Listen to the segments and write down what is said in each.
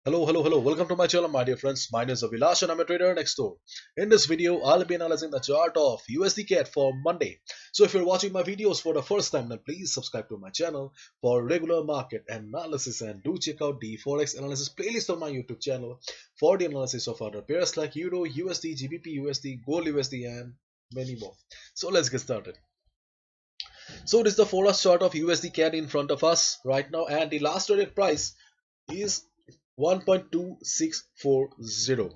Hello. Welcome to my channel, my dear friends. My name is Avilash and I'm a trader next door. In this video, I'll be analyzing the chart of USD CAD for Monday. So if you're watching my videos for the first time, then please subscribe to my channel for regular market analysis and do check out the Forex analysis playlist on my YouTube channel for the analysis of other pairs like Euro, USD, GBP, USD, Gold USD and many more. So let's get started. So this is the Forex chart of USD CAD in front of us right now, and the last traded price is 1.2640.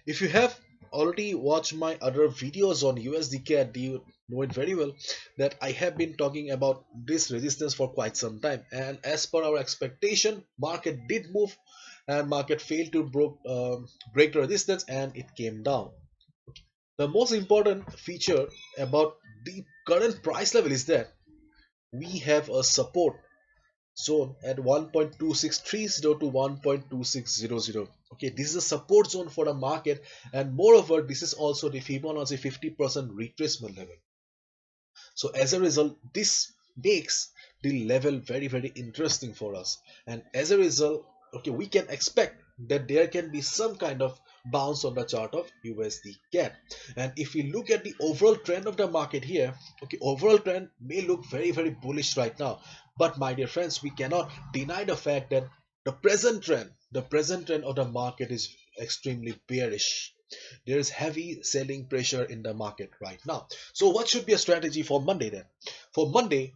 If you have already watched my other videos on USD CAD, you know it very well that I have been talking about this resistance for quite some time, and as per our expectation, market did move and market failed to break the resistance and it came down. The most important feature about the current price level is that we have a support zone at 1.2630 to 1.2600. Okay, this is a support zone for the market, and moreover this is also the Fibonacci 50% retracement level. So as a result, this makes the level very interesting for us, and as a result, okay, we can expect that there can be some kind of bounce on the chart of USD CAD. And if we look at the overall trend of the market here, okay, overall trend may look very bullish right now, but my dear friends, we cannot deny the fact that the present trend of the market is extremely bearish. There is heavy selling pressure in the market right now. So what should be a strategy for Monday then? For Monday,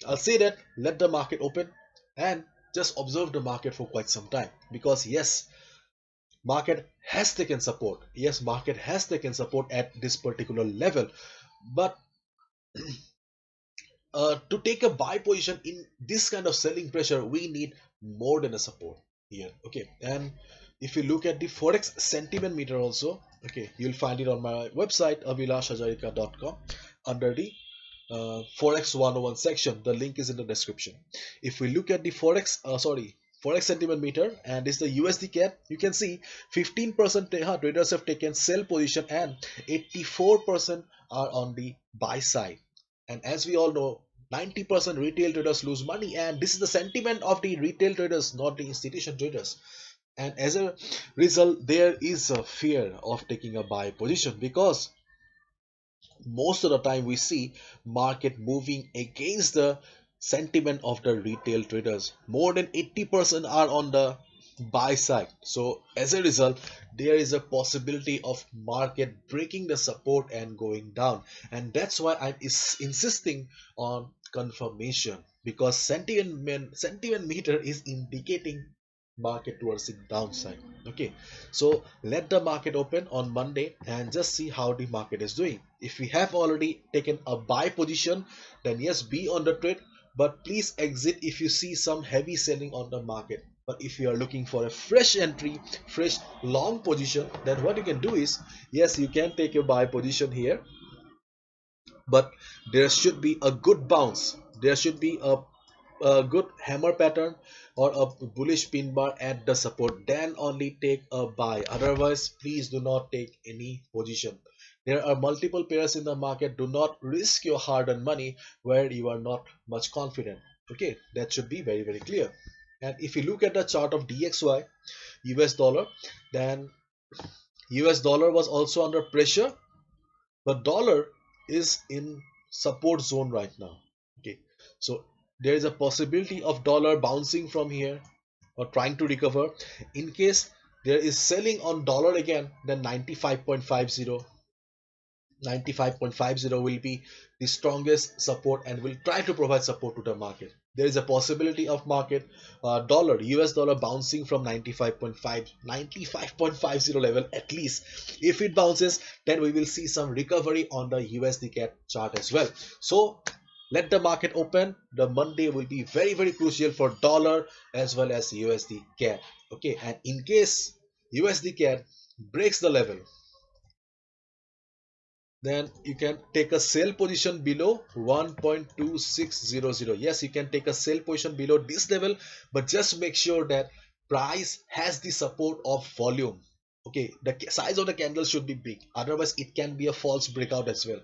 I'll say that let the market open and just observe the market for quite some time, because yes, market has taken support. Yes, market has taken support at this particular level, but to take a buy position in this kind of selling pressure, we need more than a support here. Okay, and if you look at the Forex sentiment meter also, okay, you'll find it on my website avilashhajarika.com under the Forex 101 section. The link is in the description. If we look at the Forex sentiment meter, and this is the USD CAD, you can see 15% traders have taken sell position and 84% are on the buy side. And as we all know, 90% retail traders lose money, and this is the sentiment of the retail traders, not the institution traders. And as a result, there is a fear of taking a buy position, because most of the time we see market moving against the sentiment of the retail traders. More than 80% are on the buy side. So as a result, there is a possibility of market breaking the support and going down, and that's why I'm insisting on confirmation, because sentiment meter is indicating market towards the downside. Okay, so let the market open on Monday and just see how the market is doing. If we have already taken a buy position, then yes, be on the trade, but please exit if you see some heavy selling on the market. But if you are looking for a fresh entry, fresh long position, then what you can do is, yes, you can take a buy position here, but there should be a good bounce. There should be a good hammer pattern or a bullish pin bar at the support, then only take a buy. Otherwise, please do not take any position. There are multiple pairs in the market. Do not risk your hard-earned money where you are not much confident. Okay, that should be very clear. And if you look at the chart of DXY US dollar, then US dollar was also under pressure, but dollar is in support zone right now. Okay, so there is a possibility of dollar bouncing from here or trying to recover. In case there is selling on dollar again, then 95.50 will be the strongest support and will try to provide support to the market. There is a possibility of market US dollar bouncing from 95.50 level at least. If it bounces, then we will see some recovery on the USD CAD chart as well. So let the market open. The Monday will be very crucial for dollar as well as USD CAD. Okay, and in case USD CAD breaks the level, then you can take a sell position below 1.2600. Yes, you can take a sell position below this level, but just make sure that price has the support of volume. Okay, the size of the candle should be big, otherwise it can be a false breakout as well.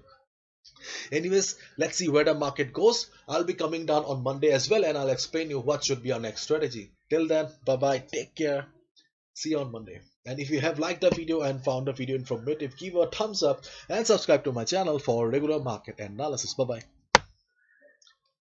Anyways, let's see where the market goes. I'll be coming down on Monday as well, and I'll explain you what should be our next strategy. Till then, bye bye, take care, see you on Monday. And if you have liked the video and found the video informative, give a thumbs up and subscribe to my channel for regular market analysis. Bye bye.